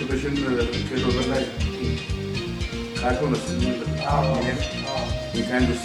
ሞቲቬሽን ከሄዶ በላይ ካልሆነ ሚካንዱስ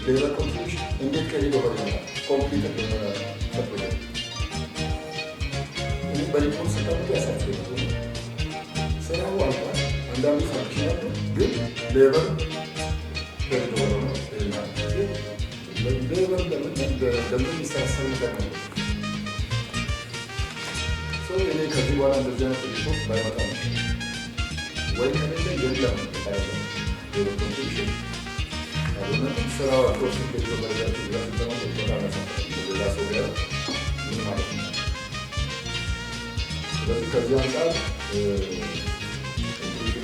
Labor contribution Indian carry over complete separate. In Balipur setup के ऐसा चलता है. सर वो आता है. अंदर भी फंक्शन है. बिल labor carry over ना. Labor दमन इंस्ट्रक्शन करना. So ये कभी वाला अंदर जाने के लिए बहुत बड़ा काम है. वही करने से ये भी लगता है. Labor contribution. Será a próxima que eu vou fazer aqui, então eu vou dar essa sobre ela. Não mais. Mas o caso é que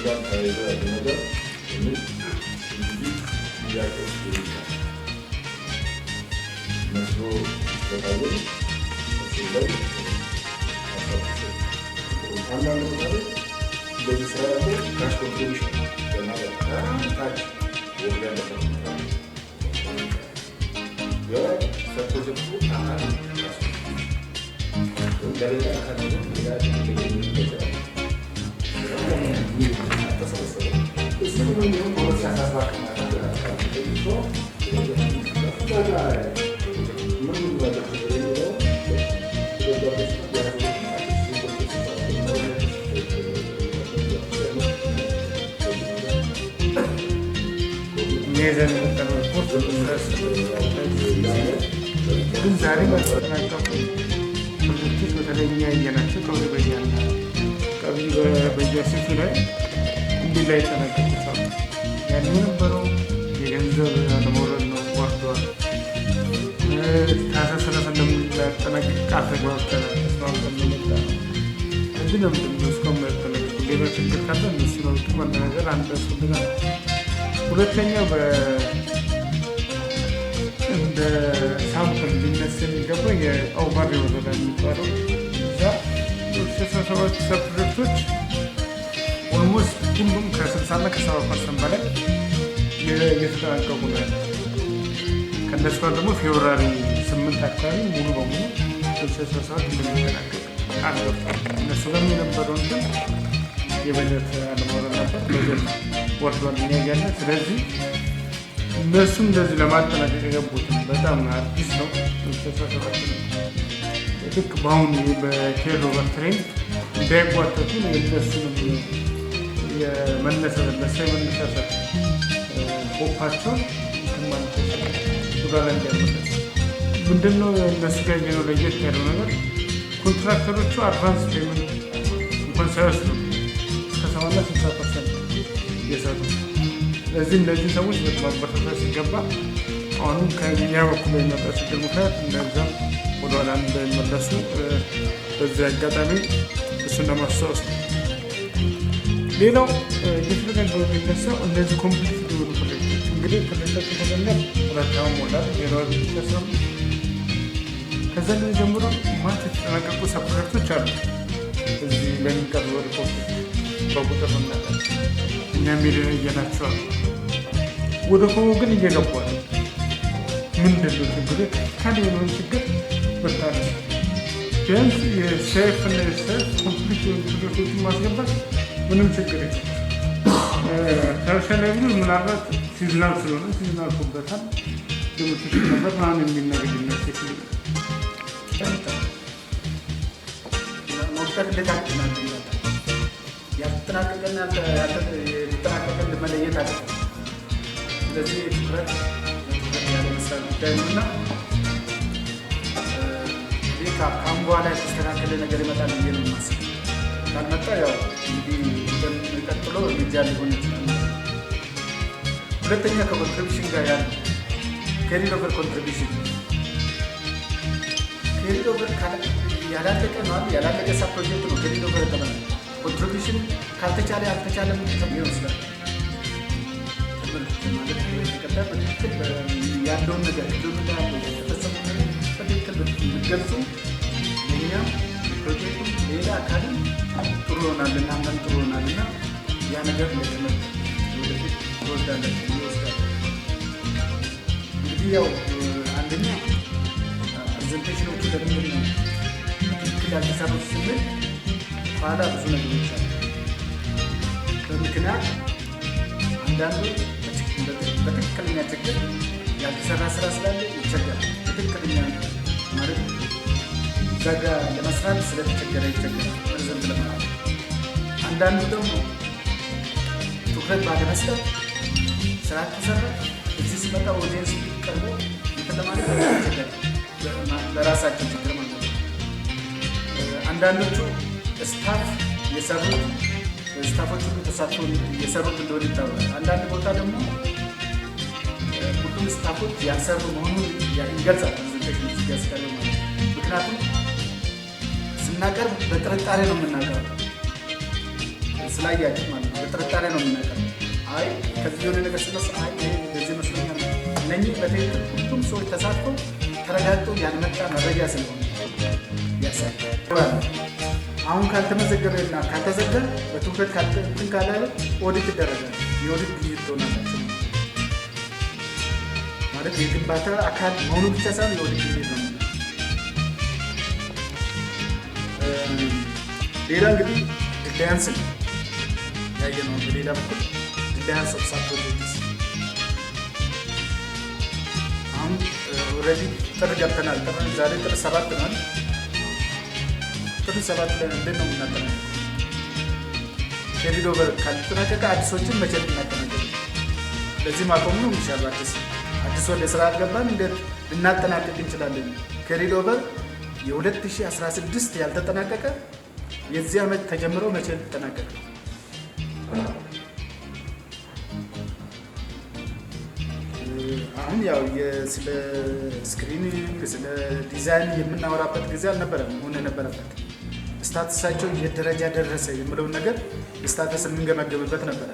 eu a ideia de mudar, e a coisa mas vou trabalhar, assim vai, andando por aí, deve ser a cash contribution, que é nada, tax, vou ganhar essa. Ya, saya project itu akan dari akan tidak dikerjakan. Ini atas selesai. Sebenarnya kalau saya sampaikan itu sudah menunggu ada video ግን ዛሬ በተናቀቁ ፕሮጀክቶች በተለይ እኛ ያየናቸው ከወደ በያና ከዚህ በየሲቱ ላይ እንዲህ ላይ ተናቀቁት ያን የነበረው የገንዘብ ለመውረድ ነው ወርዷል። ታህሳስ 30 እንደምናጠናቅቅ ቃል ተግባብተናል። ተስማምተን መጣ እዚህ ነው ምንድነው እስካሁን ያጠናቀቁ ሌላ ችግር ካለ እነሱ ነው ጥሩ ነገር አንድ ያስፈልጋል። ሁለተኛው እንደ ሳምፕል ሊነሳ የሚገባው የኦቨር ወረዳ የሚባለው እዛ 67 ፕሮጀክቶች ኦልሞስት ሁሉም ከ60 እና ከ70% በላይ እየተጠናቀቁ ነው። ከእነሱ ደግሞ ፌብሩዋሪ 8 አካባቢ ሙሉ በሙሉ 2017 እንደሚጠናቀቅ ቃል ገብቷል። እነሱ ጋርም የነበረው እንትን የበጀት አለመኖር ነበር። በጀት ወርዷል እኛ እያለ። ስለዚህ እነሱም እንደዚህ ለማጠናቀቅ የገቡት በጣም አዲስ ነው። 2017 ነው ልክ በአሁኑ በኬሎ በትሬንድ እንዳይጓተቱ የእነሱንም የመነሳሳት ሆፓቸውን ወደኋላ እንዳይመለስ ምንድነው እነሱ ጋር ያለው ለየት ያለው ነገር ኮንትራክተሮቹ አድቫንስ ፔመንት እንኳን ሳይወስዱ እስከ 70-60% እየሰሩ። ስለዚህ እነዚህ ሰዎች በማበረታታት ሲገባ አሁንም ከኛ በኩል የሚመጣ ችግር ምክንያት እነዛም ወደኋላ እንዳይመለሱ በዚህ አጋጣሚ እሱን ለማስታወስ ነው። ሌላው እየተደረገ የሚነሳው እነዚህ ኮምፕሊት የሆኑ ፕሮጀክቶች እንግዲህ ፕሮጀክቶች ተገኘ ሁለታው ሞላል ሌላው ተሰሩ ከዛ ጊዜ ጀምሮ ማት የተጠናቀቁ ሰፕሮጀክቶች አሉ። እዚህ ለሚቀርቡ ሪፖርቶች በቁጥር እናያለን። እኛ ሚሊዮን እየናቸዋል ወደ ኮሞ ግን እየገባዋል። ምንድን ነው ችግር? ካልሆነውን ችግር በታለ ቢያንስ የሴፍ እና የሴፍ ኮምፕሊት የሆኑ ፕሮጀክቶችን ማስገባት ምንም ችግር የለም። ተርሸናዊ ምናልባት ሲዝናል ስለሆነ ሲዝናል ኩበታል ድምቶች ነበር ማን የሚል ነገር ይነስክ መውጣት ለታችናል ያተናቀቀና ያተናቀቀን ለመለየት አለ። ስለዚህ ትኩረት ያለ መስራት ጉዳይ ነውና ሌካ ካምቧላ የተስተካከለ ነገር ይመጣል ብዬ ነው የማስበው። ካልመጣ ያው እንግዲህ እንደሚቀጥለው እርምጃ ሊሆን ይችላል። ሁለተኛ ከኮንትሪቢሽን ጋር ያለ ካሪድ ኦቨር ኮንትሪቢሽን ካሪድ ኦቨር ያላለቀ ነው ያላለቀ ሳብ ፕሮጀክት ነው። ካሪድ ኦቨር ተባለ ኮንትሪቢሽን ካልተቻለ ያልተቻለም ሊሆን ይችላል። ማለት ይቀጥላል። በትክክል ያለውን ነገር እንደሆነ ያለው የተፈጸመው ነገር በትክክል ብትገልጹ ለኛ ፕሮጀክቱ ሌላ አካልም ጥሩ ይሆናልና ምን ጥሩ ይሆናልና ያ ነገር ለተመጥ ወደፊት ወዳለች ይወስዳል። እንግዲህ ያው አንደኛ ፕሬዘንቴሽኖቹ ደግሞ ትክክል ያልተሰሩት ስንል ኋላ ብዙ ነገሮች አሉ። በምክንያት አንዳንዱ በትክክለኛ ችግር ያልተሰራ ስራ ስላለ ይቸገራል። በትክክለኛ ማለት ዛጋ ለመስራት ስለተቸገረ ይቸገራል ፕሬዘንት ለማለት። አንዳንዱ ደግሞ ትኩረት ባለመስጠት ስራ ተሰራ እዚህ ሲመጣ ኦዲየንስ ቀርቦ ለማለት ይቸገራል። ለራሳቸው ችግር ማለት ነው። አንዳንዶቹ ስታፍ የሰሩት ስታፎቹ ተሳትፎ የሰሩት እንደሆነ ይታወቃል። አንዳንድ ቦታ ደግሞ ሁሉም ስታፎች ያልሰሩ መሆኑን ይገልጻል ፕሬዘንቴሽን ሲያስቀርብ ማለት ነው። ምክንያቱም ስናቀርብ በጥርጣሬ ነው የምናቀርበው። ስላያችሁ ማለት ነው በጥርጣሬ ነው የምናቀርበው። አይ ከዚህ የሆነ ነገር ስነሳ አይ በዚህ መስሎኛል። እነኚህ በትክክል ሁሉም ሰዎች ተሳትፎ ተረጋግጦ ያልመጣ መረጃ ስለሆነ ያሳያል። አሁን ካልተመዘገበና ካልተዘገበ በትኩረት ካልተንትን ካላለ ኦዲት ይደረጋል። የኦዲት ጊዜ ትሆናላችሁ ማለት የግንባታ አካል መሆኑ ብቻ ሳይሆን የኦዲት ጊዜ ነው። ሌላ እንግዲህ ሪላያንስ ነው ያየነው። በሌላ በኩል ሪላያንስ ኦፍ ሳብ ፕሮጀክትስ አሁን ኦልሬዲ ጥር ገብተናል። ዛሬ ጥር 7 ነው። ጥር 7 ላይ እንዴት ነው የምናጠናቀቀው? ካሪድ ኦቨር ካልተጠናቀቀ አዲሶችን መቼ እናጠናቀቅ? ለዚህ ማቆም ነው የሚሻለው። አዲስ ወደ ስራ አልገባን እንዴት ልናጠናቀቅ እንችላለን? ካሪድ ኦቨር የ2016 ያልተጠናቀቀ የዚህ ዓመት ተጀምሮ መቼ ሊጠናቀቅ? አሁን ያው ስለ ስክሪኒንግ ስለ ዲዛይን የምናወራበት ጊዜ አልነበረም መሆን የነበረበት። ስታተሳቸው የደረጃ ደረሰ የምለውን ነገር ስታተስ የምንገመገምበት ነበረ።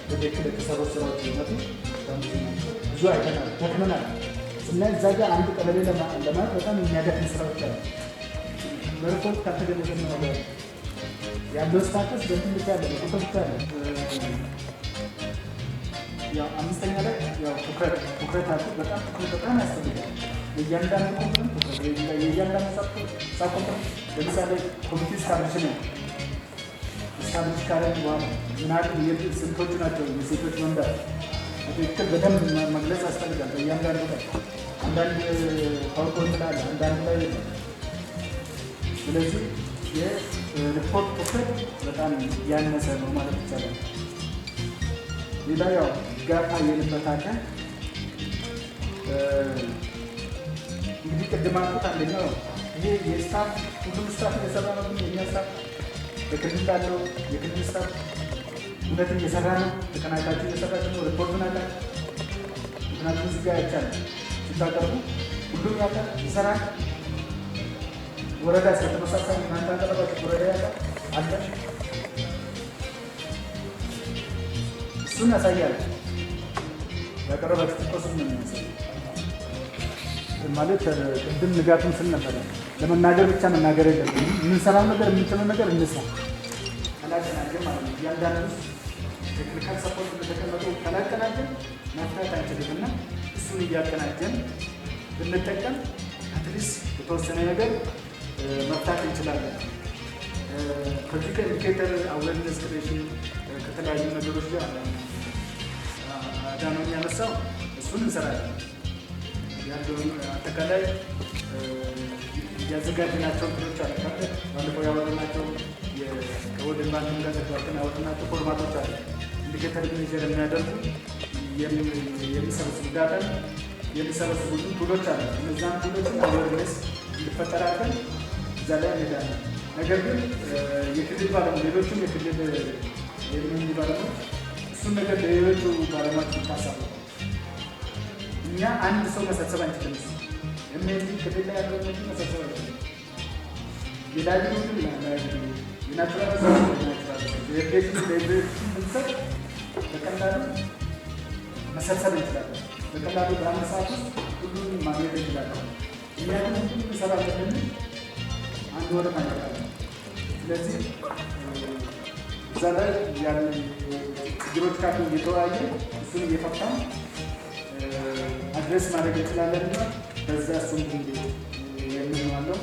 በትክክል የተሰሩ ስራዎች ይመጡ ብዙ አይተናል፣ ደክመናል እና እዛ ጋር አንድ ቀበሌ ለማለት በጣም የሚያደክም ስራዎች አሉ። በሪፖርት ካልተገለጸ ነው ያለው ስታተስ በእንትን ብቻ ያለ ቁጥር ብቻ ያለ። ያው አምስተኛ ላይ ያው ትኩረት አለ። በጣም ትኩረት በጣም ያስፈልጋል። እያንዳንዱ ኮምፖነንት የእያንዳንዱ ሳብ ኮምፖነንት ለምሳሌ ኮሚቴ ስታብሊሽ ካረግ በኋላ ምናምን ስንቶቹ ናቸው የሴቶች መንበር በትክክል በደንብ መግለጽ ያስፈልጋል። በእያንዳንዱ ላይ አንዳንድ ፓወርፖይንት ላይ አለ፣ አንዳንድ ላይ የለም። ስለዚህ የሪፖርት ክፍል በጣም ያነሰ ነው ማለት ይቻላል። ሌላ ያው ጋፋ የልበት አለ። እንግዲህ ቅድም አልኩት አንደኛው ይሄ የስታፍ ሁሉም ስታፍ እየሰራ ነው። ግን የኛ ስታፍ በክልል ላለው የክልል ስታፍ እውነትም እየሰራ ነው። ተቀናጅታችሁ እየሰራችሁ ነው። ሪፖርቱን አለ ምክንያቱም እዚህ ጋር ያቻለ ሲታቀርቡ ሁሉም ያውቃል፣ ይሰራል። ወረዳ ስለተመሳሳይ እናንተ አቀረባችሁ ወረዳ ያውቃል አለ። እሱን ያሳያል። ያቀረባችሁ ጥቆስ ምን ያሳያል ማለት ቅድም ንጋቱን ስል ነበረ። ለመናገር ብቻ መናገር የለም። የምንሰራው ነገር የምንችለው ነገር እንስራ ካላቀናጀን ማለት ነው። እያንዳንዱ ውስጥ ቴክኒካል ሰፖርት እንደተቀመጡ ካላቀናጀን መፍታት አንችልም እና እሱን እያቀናጀን ብንጠቀም አትሊስት የተወሰነ ነገር መፍታት እንችላለን። ከዚህ ከኢንዲኬተር አዌርነስ ክሬሽን ከተለያዩ ነገሮች ጋር አዳነው የሚያነሳው እሱን እንሰራለን። ያለውን አጠቃላይ ያዘጋጅናቸው እንትኖች አሉ። ባለፈው ያወራናቸው ከወደን ባንክ ጋር ተግባብተን ያወራናቸው ፎርማቶች አሉ። ኢንዲኬተር ሜዥር የሚያደርጉ የሚሰበስቡ ዳታን የሚሰበስቡ ቱሎች አሉ። እነዛን ቱሎችን አዌርነስ እንዲፈጠራለን እዛ ላይ እንሄዳለን። ነገር ግን የክልል ባለሙያ ሌሎችም የክልል የልምድ ባለሙያ እሱን ነገር ለሌሎቹ ባለሙያዎች ይታሳሉ። እኛ አንድ ሰው መሰብሰብ አንችልም። እነዚህ ክልል ላይ ያለው መሰብሰብ አንችልም። የላይብረሪ የናቹራል ብንሰጥ በቀላሉ መሰብሰብ እንችላለን። በቀላሉ በአንድ ሰዓት ውስጥ ሁሉንም ማግኘት እንችላለን። እኛ ግን ሁሉም እንሰራለን አንድ ወር ማለቃለን። ስለዚህ እዛ ላይ ያሉ ችግሮች ካሉ እየተወያየ እሱን እየፈታን አድሬስ ማድረግ እንችላለን እና በዛ እሱን የምንዋለው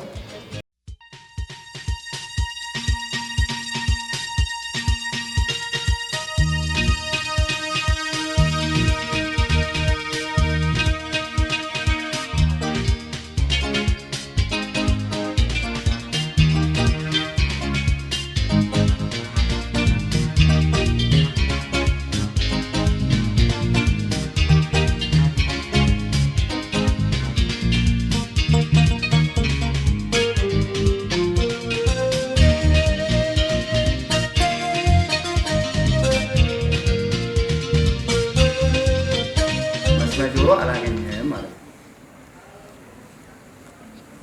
ጆሮ አላገኘም ማለት ነው።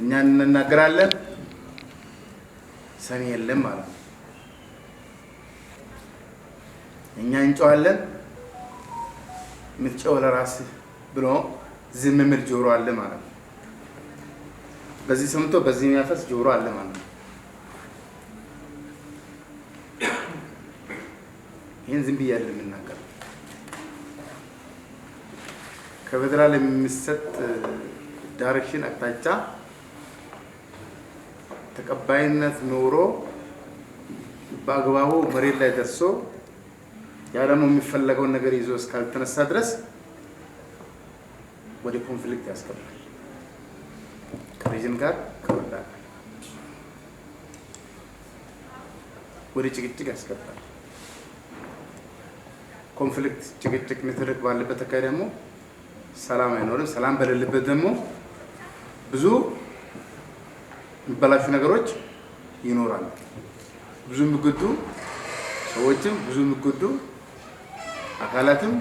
እኛ እንናገራለን ሰሚ የለም ማለት ነው። እኛ እንጮሃለን የምትጮህ ለራስህ ብሎ ዝም የሚል ጆሮ አለ ማለት ነው። በዚህ ሰምቶ በዚህ የሚያፈስ ጆሮ አለ ማለት ነው። ይህን ዝም ብዬ አይደለም የምናገረው። ከፌደራል የሚሰጥ ዳይሬክሽን አቅጣጫ ተቀባይነት ኖሮ በአግባቡ መሬት ላይ ደርሶ ያ ደግሞ የሚፈለገውን ነገር ይዞ እስካልተነሳ ድረስ ወደ ኮንፍሊክት ያስገባል። ከሪጅን ጋር ከወረዳ ጋር ወደ ጭቅጭቅ ያስገባል። ኮንፍሊክት፣ ጭቅጭቅ፣ ንትርክ ባለበት አካባቢ ደግሞ ሰላም አይኖርም። ሰላም በሌለበት ደግሞ ብዙ የሚበላሹ ነገሮች ይኖራሉ። ብዙ የሚጎዱ ሰዎችም ብዙ የሚጎዱ አካላትም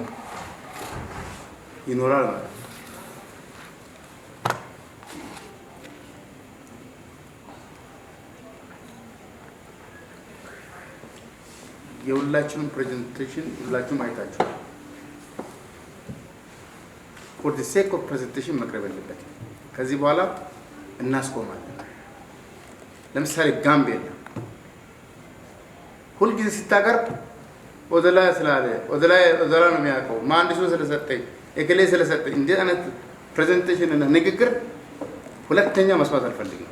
ይኖራል ማለት ነው። የሁላችንም ፕሬዘንቴሽን ሁላችሁም አይታችኋል። ፎር ዲ ሴክ ኦፍ ፕሬዘንቴሽን መቅረብ የለበትም። ከዚህ በኋላ እናስቆማለን። ለምሳሌ ጋምቤላ ሁልጊዜ ስታቀርብ ኦደላ ስላለ ኦደላ ነው የሚያውቀው፣ መሀንዲሱ ስለሰጠኝ፣ እገሌ ስለሰጠኝ እንዲህ አይነት ፕሬዘንቴሽን እና ንግግር ሁለተኛ መስማት አልፈልግም።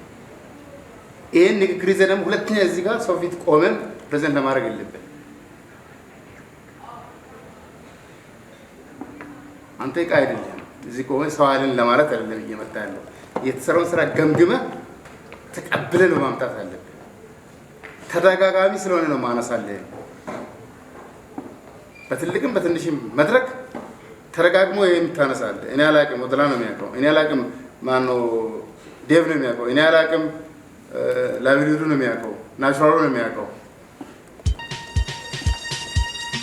ይሄን ንግግር ይዘህ ደግሞ ሁለተኛ እዚህ ጋር ሰው ፊት ቆመን ፕሬዘንት ለማድረግ የለብን። አንተ ዕቃ አይደለም እዚህ ቆመ ሰው አይደለም ለማለት አይደለም እየመጣ ያለው። የተሰራውን ስራ ገምግመህ ተቀብለህ ነው ማምጣት አለብን። ተደጋጋሚ ስለሆነ ነው ማነሳለህ። በትልቅም በትንሽም መድረክ ተረጋግሞ የምታነሳለህ። እኔ አላቅም ወደላ ነው የሚያውቀው። እኔ አላቅም ማነው ዴቭ ነው የሚያውቀው። እኔ አላቅም ላቪሊዱ ነው የሚያውቀው። ናቹራሉ ነው የሚያውቀው።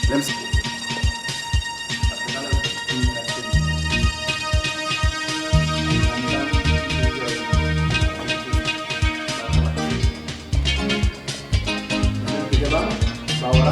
ለምሳሌ ባወራ